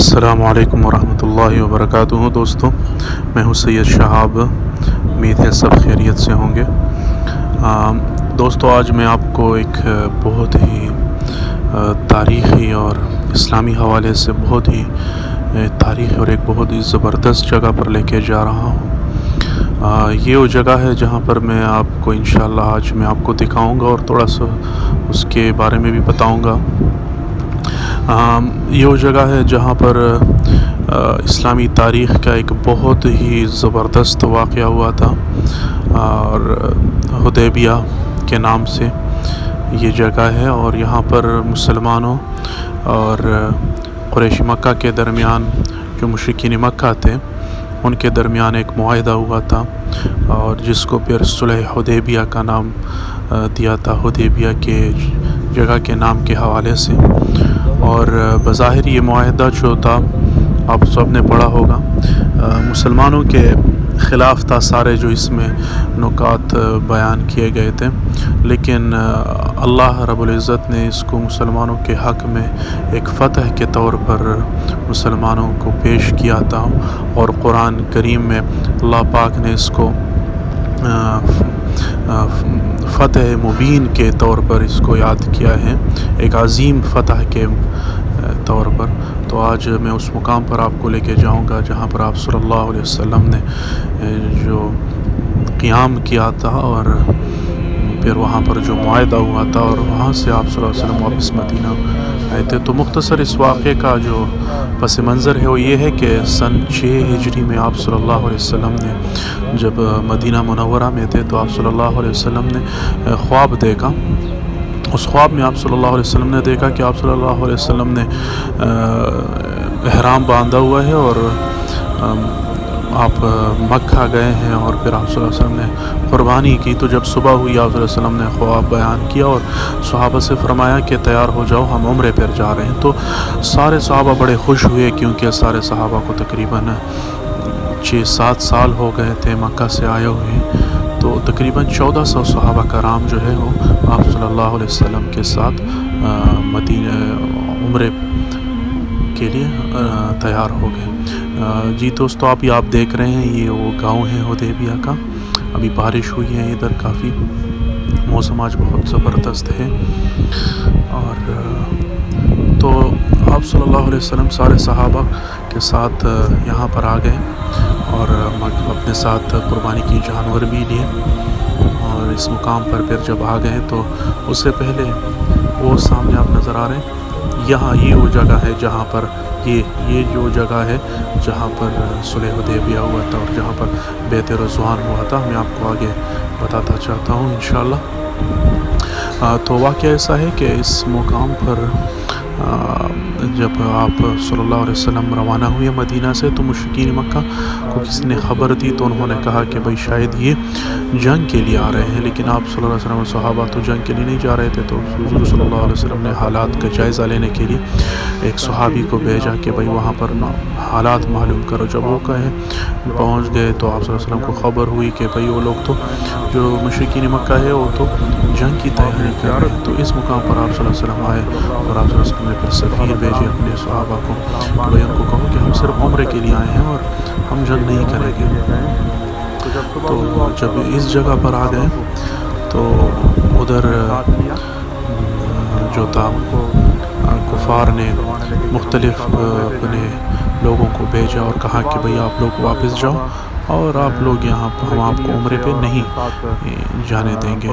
السلام علیکم ورحمۃ اللہ وبرکاتہ دوستوں، میں ہوں سید شہاب، امید ہے سب خیریت سے ہوں گے۔ دوستو، آج میں آپ کو ایک بہت ہی تاریخی اور اسلامی حوالے سے بہت ہی تاریخی اور ایک بہت ہی زبردست جگہ پر لے کے جا رہا ہوں۔ یہ وہ جگہ ہے جہاں پر میں آپ کو انشاءاللہ آج میں آپ کو دکھاؤں گا اور تھوڑا سا اس کے بارے میں بھی بتاؤں گا۔ یہ وہ جگہ ہے جہاں پر اسلامی تاریخ کا ایک بہت ہی زبردست واقعہ ہوا تھا، اور حدیبیہ کے نام سے یہ جگہ ہے، اور یہاں پر مسلمانوں اور قریش مکہ کے درمیان جو مشرکین مکہ تھے ان کے درمیان ایک معاہدہ ہوا تھا، اور جس کو پھر صلح حدیبیہ کا نام دیا تھا، حدیبیہ کے جگہ کے نام کے حوالے سے۔ اور بظاہر یہ معاہدہ جو تھا آپ سب نے پڑھا ہوگا، مسلمانوں کے خلاف تھا، سارے جو اس میں نکات بیان کیے گئے تھے، لیکن اللہ رب العزت نے اس کو مسلمانوں کے حق میں ایک فتح کے طور پر مسلمانوں کو پیش کیا تھا، اور قرآن کریم میں اللہ پاک نے اس کو فتح مبین کے طور پر اس کو یاد کیا ہے، ایک عظیم فتح کے طور پر۔ تو آج میں اس مقام پر آپ کو لے کے جاؤں گا جہاں پر آپ صلی اللہ علیہ وسلم نے جو قیام کیا تھا، اور پھر وہاں پر جو معاہدہ ہوا تھا، اور وہاں سے آپ صلی اللہ علیہ وسلم واپس مدینہ آئے تھے۔ تو مختصر اس واقعے کا جو پس منظر ہے وہ یہ ہے کہ سن 6 ہجری میں آپ صلی اللہ علیہ وسلم نے جب مدینہ منورہ میں تھے تو آپ صلی اللہ علیہ وسلم نے خواب دیکھا۔ اس خواب میں آپ صلی اللہ علیہ وسلم نے دیکھا کہ آپ صلی اللہ علیہ وسلم نے احرام باندھا ہوا ہے، اور آپ مکہ گئے ہیں، اور پھر آپ صلی اللہ علیہ وسلم نے قربانی کی۔ تو جب صبح ہوئی آپ صلی اللہ علیہ وسلم نے خواب بیان کیا اور صحابہ سے فرمایا کہ تیار ہو جاؤ، ہم عمرے پر جا رہے ہیں۔ تو سارے صحابہ بڑے خوش ہوئے، کیونکہ سارے صحابہ کو تقریباً 6-7 سال ہو گئے تھے مکہ سے آئے ہوئے، تو تقریباً 1400 صحابہ کرام جو ہے وہ آپ صلی اللہ علیہ وسلم کے ساتھ مدینہ عمرے کے لیے تیار ہو گئے۔ جی دوستو، آپ دیکھ رہے ہیں یہ وہ گاؤں ہے حدیبیہ کا۔ ابھی بارش ہوئی ہے ادھر کافی، موسم آج بہت زبردست ہے، اور تو آپ صلی اللہ علیہ وسلم سارے صحابہ کے ساتھ یہاں پر آ گئے، اور اپنے ساتھ قربانی کی جانور بھی لیے، اور اس مقام پر پھر جب آ گئے تو اس سے پہلے وہ سامنے آپ نظر آ رہے ہیں، یہاں یہ وہ جگہ ہے جہاں پر یہ جو جگہ ہے جہاں پر صلح حدیبیہ ہوا تھا، اور جہاں پر بیعت رضوان ہوا تھا۔ میں آپ کو آگے بتاتا چاہتا ہوں انشاءاللہ۔ تو واقعہ ایسا ہے کہ اس مقام پر جب آپ صلی اللہ علیہ وسلم روانہ ہوئے مدینہ سے، تو مشرکین مکہ کو کسی نے خبر دی، تو انہوں نے کہا کہ بھئی شاید یہ جنگ کے لیے آ رہے ہیں، لیکن آپ صلی اللہ علیہ وسلم صحابہ تو جنگ کے لیے نہیں جا رہے تھے۔ تو حضور صلی اللہ علیہ وسلم نے حالات کا جائزہ لینے کے لیے ایک صحابی کو بھیجا کہ بھئی وہاں پر حالات معلوم کرو۔ جب وہ پہنچ گئے تو آپ صلی اللہ علیہ وسلم کو خبر ہوئی کہ بھئی وہ لوگ تو جو مشرکین مکہ ہے وہ تو جنگ کی تیاری کر رہے ہیں۔ تو اس مقام پر آپ صلی اللہ علیہ وسلم آئے، اور آپ صلی اللہ علیہ وسلم نے پھر سفیر بھیجے اپنے صحابہ کو کہ بھئی ان کو کہو کہ ہم صرف عمرے کے لیے آئے ہیں اور ہم جنگ نہیں کریں گے۔ تو جب اس جگہ پر آ گئے تو ادھر جو تھا کفار نے مختلف اپنے لوگوں کو بھیجا اور کہا کہ بھئی آپ لوگ واپس جاؤ، اور آپ لوگ یہاں ہم آپ کو عمرے پہ نہیں جانے دیں گے۔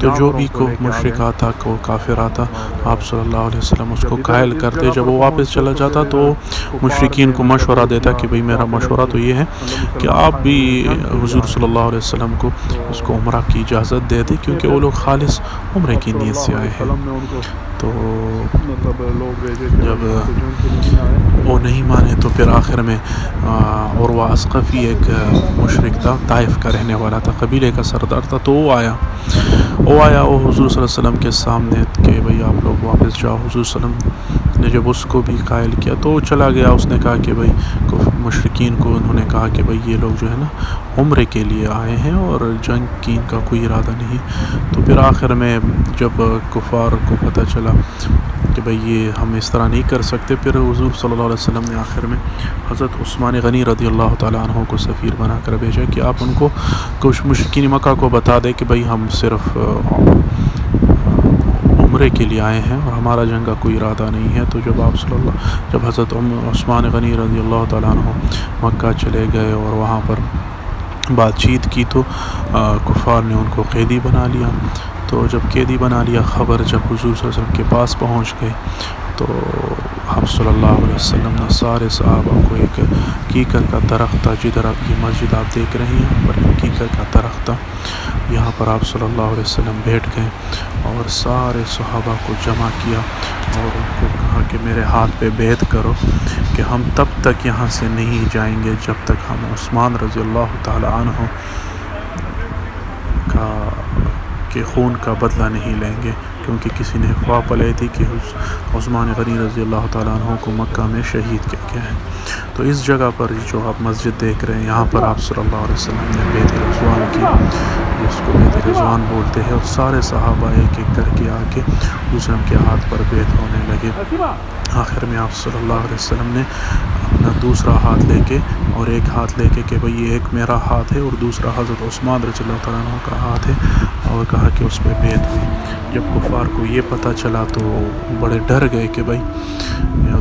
تو جو بھی کو مشرک آتا، کو کافر آتا، آپ صلی اللہ علیہ وسلم اس کو قائل کرتے۔ جب وہ واپس چلا جاتا تو مشرکین کو مشورہ دیتا کہ بھئی میرا مشورہ تو یہ ہے کہ آپ بھی حضور صلی اللہ علیہ وسلم کو اس کو عمرہ کی اجازت دے دیں، کیونکہ وہ لوگ خالص عمرے کی نیت سے آئے ہیں۔ تو جب وہ نہیں مانے تو پھر آخر میں عروہ اسقفی ایک مشرک تھا، طائف کا رہنے والا تھا، قبیلے کا سردار تھا، تو وہ آیا وہ حضور صلی اللہ علیہ وسلم کے سامنے کہ بھئی آپ لوگ واپس جاؤ۔ حضور صلی اللہ علیہ وسلم نے جب اس کو بھی قائل کیا تو وہ چلا گیا. اس نے کہا کہ بھائی مشرکین کو انہوں نے کہا کہ بھائی یہ لوگ جو ہے نا عمرے کے لیے آئے ہیں اور جنگ کی ان کا کوئی ارادہ نہیں. تو پھر آخر میں جب کفار کو پتہ چلا کہ بھئی یہ ہم اس طرح نہیں کر سکتے, پھر حضور صلی اللہ علیہ وسلم نے آخر میں حضرت عثمان غنی رضی اللہ تعالیٰ عنہ کو سفیر بنا کر بھیجا کہ آپ ان کو کچھ مشرکین مکہ کو بتا دیں کہ بھئی ہم صرف عمرے کے لیے آئے ہیں اور ہمارا جنگ کا کوئی ارادہ نہیں ہے. تو جب حضرت عثمان غنی رضی اللہ تعالیٰ عنہ مکہ چلے گئے اور وہاں پر بات چیت کی تو کفار نے ان کو قیدی بنا لیا. تو جب قیدی بنا لیا, خبر جب حضور صلی اللہ علیہ وسلم کے پاس پہنچ گئی تو آپ صلی اللہ علیہ وسلم نے سارے صحابہ کو ایک کیکر کا درخت تھا, جدھر آپ کی مسجد آپ دیکھ رہے ہیں یہاں پر ایک کیکر کا درخت تھا, یہاں پر آپ صلی اللہ علیہ وسلم بیٹھ گئے اور سارے صحابہ کو جمع کیا اور ان کو کہا کہ میرے ہاتھ پہ بیعت کرو کہ ہم تب تک یہاں سے نہیں جائیں گے جب تک ہم عثمان رضی اللہ تعالی عنہ کے خون کا بدلہ نہیں لیں گے, کیونکہ کسی نے افواہ پلائی تھی کہ عثمان غنی رضی اللہ تعالیٰ عنہ کو مکہ میں شہید کیا گیا ہے. تو اس جگہ پر جو آپ مسجد دیکھ رہے ہیں یہاں پر آپ صلی اللہ علیہ وسلم نے بیت رضوان کی, جس کو بیت رضوان بولتے ہیں, اور سارے صحابہ ایک ایک کر کے آ کے دوسرے کے ہاتھ پر بیت ہونے لگے. آخر میں آپ صلی اللہ علیہ وسلم نے اپنا دوسرا ہاتھ لے کے اور ایک ہاتھ لے کے کہ بھئی یہ ایک میرا ہاتھ ہے اور دوسرا حضرت عثمان رضی اللہ تعالیٰ عنہ کا ہاتھ ہے, اور کہا کہ اس پہ بیعت ہوئی. جب کفار کو یہ پتہ چلا تو بڑے ڈر گئے کہ بھئی,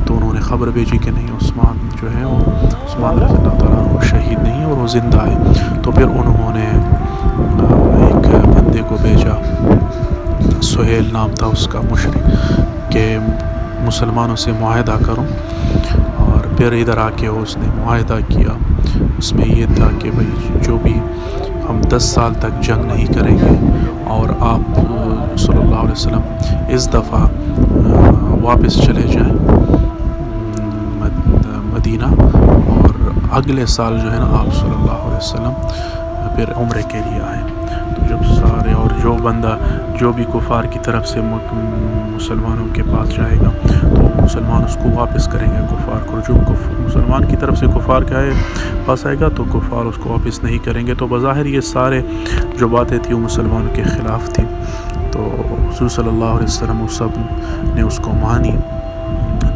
تو انہوں نے خبر بھیجی کہ نہیں عثمان جو ہے وہ عثمان رضی اللہ تعالیٰ عنہ شہید نہیں اور وہ زندہ ہے. تو پھر انہوں نے ایک بندے کو بھیجا, سہیل نام تھا اس کا, مشرک, کہ مسلمانوں سے معاہدہ کروں. اور پھر ادھر آ کے اس نے معاہدہ کیا. اس میں یہ تھا کہ بھئی جو بھی ہم 10 سال تک جنگ نہیں کریں گے اور آپ صلی اللہ علیہ وسلم اس دفعہ واپس چلے جائیں مدینہ, اور اگلے سال جو ہے نا آپ صلی اللہ علیہ وسلم پھر عمرے کے لیے آئیں. تو جب سارے اور جو بندہ جو بھی کفار کی طرف سے مسلمانوں کے پاس جائے گا تو مسلمان اس کو واپس کریں گے کفار کو, جو مسلمان کی طرف سے کفار کے پاس آئے گا تو کفار اس کو واپس نہیں کریں گے. تو بظاہر یہ سارے جو باتیں تھیں وہ مسلمانوں کے خلاف تھیں. تو حضور صلی اللہ علیہ وسلم وہ سب نے اس کو مانی.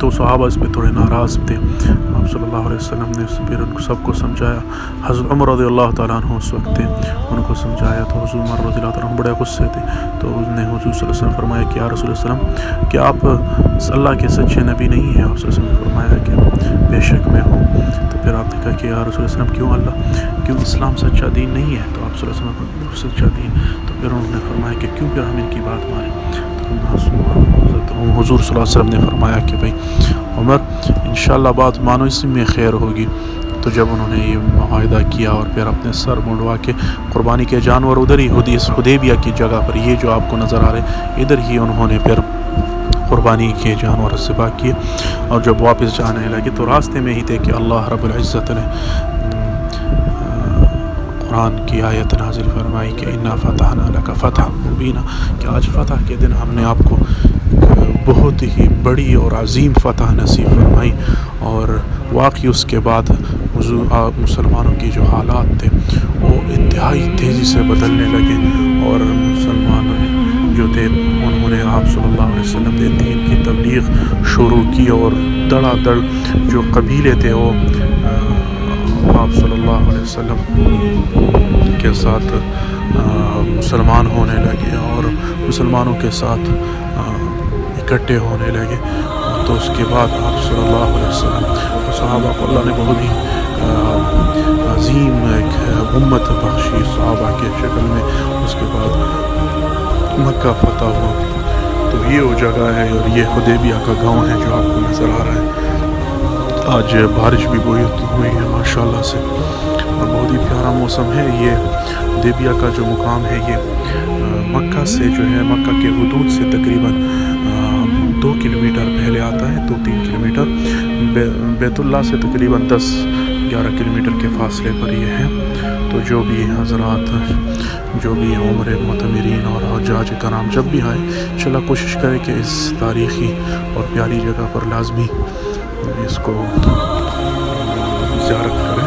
تو صحابہ اس پہ تھوڑے ناراض تھے. آپ صلی اللہ علیہ وسلم نے پھر ان کو سب کو سمجھایا. حضرت عمر رضی اللہ تعالیٰ عنہ اس وقت تھے, ان کو سمجھایا تو حضور عمر رضی اللہ تعالیٰ عنہ بڑے غصے تھے. تو اس نے حضور صلی اللہ علیہ وسلم فرمایا کہ یا رسول اللہ علیہ وسلم کہ آپ اللہ کے سچے نبی نہیں ہیں. آپ صلی اللہ علیہ وسلم نے فرمایا کہ بے شک میں ہوں. تو پھر آپ نے کہا کہ یا رسول اللہ علیہ وسلم کیوں اسلام سچا دین نہیں ہے؟ تو آپ صلی اللہ علیہ وسلم سچا دین. تو پھر انہوں نے فرمایا کہ کیوں پھر ہم ان کی بات مانیں؟ حضور صلی اللہ علیہ وسلم نے فرمایا کہ بھئی عمر انشاءاللہ بات مانو, اسی میں خیر ہوگی. تو جب انہوں نے یہ معاہدہ کیا اور پھر اپنے سر منڈوا کے قربانی کے جانور ادھر ہی حدیبیہ کی جگہ پر, یہ جو آپ کو نظر آ رہے ادھر ہی انہوں نے پھر قربانی کے جانور ذبح کیے. اور جب واپس جانے لگے تو راستے میں ہی تھے کہ اللہ رب العزت نے قرآن کی آیت نازل فرمائی کہ انا فتحنا لک فتحا مبینا, کہ آج فتح کے دن ہم نے آپ کو بہت ہی بڑی اور عظیم فتح نصیب فرمائی. اور واقعی اس کے بعد مسلمانوں کی جو حالات تھے وہ انتہائی تیزی سے بدلنے لگے, اور مسلمانوں جو تھے انہوں نے آپ صلی اللہ علیہ وسلم نے دین کی تبلیغ شروع کی, اور دڑا دڑ جو قبیلے تھے وہ آپ صلی اللہ علیہ وسلم کے ساتھ مسلمان ہونے لگے اور مسلمانوں کے ساتھ اکٹھے ہونے لگے. تو اس کے بعد آپ صلی اللہ علیہ وسلم صحابہ کو اللہ نے بہت ہی عظیم ایک امت بخشی صحابہ کے شکل میں. اس کے بعد مکہ فتح ہوا. تو یہ وہ جگہ ہے اور یہ حدیبیہ کا گاؤں ہے جو آپ کو نظر آ رہا ہے. آج بارش بھی بہت ہوئی ہے ماشاءاللہ سے, اور بہت ہی پیارا موسم ہے. یہ حدیبیہ کا جو مقام ہے یہ مکہ سے جو ہے مکہ کے حدود سے تقریباً 2 کلومیٹر پہلے آتا ہے, 2-3 کلومیٹر. بیت اللہ سے تقریباً 10-11 کلومیٹر کے فاصلے پر یہ ہے. تو جو بھی حضرات جو بھی عمرے معتمرین اور حجاج کرام جب بھی آئے انشاءاللہ کوشش کرے کہ اس تاریخی اور پیاری جگہ پر لازمی اس کو زیارت کریں.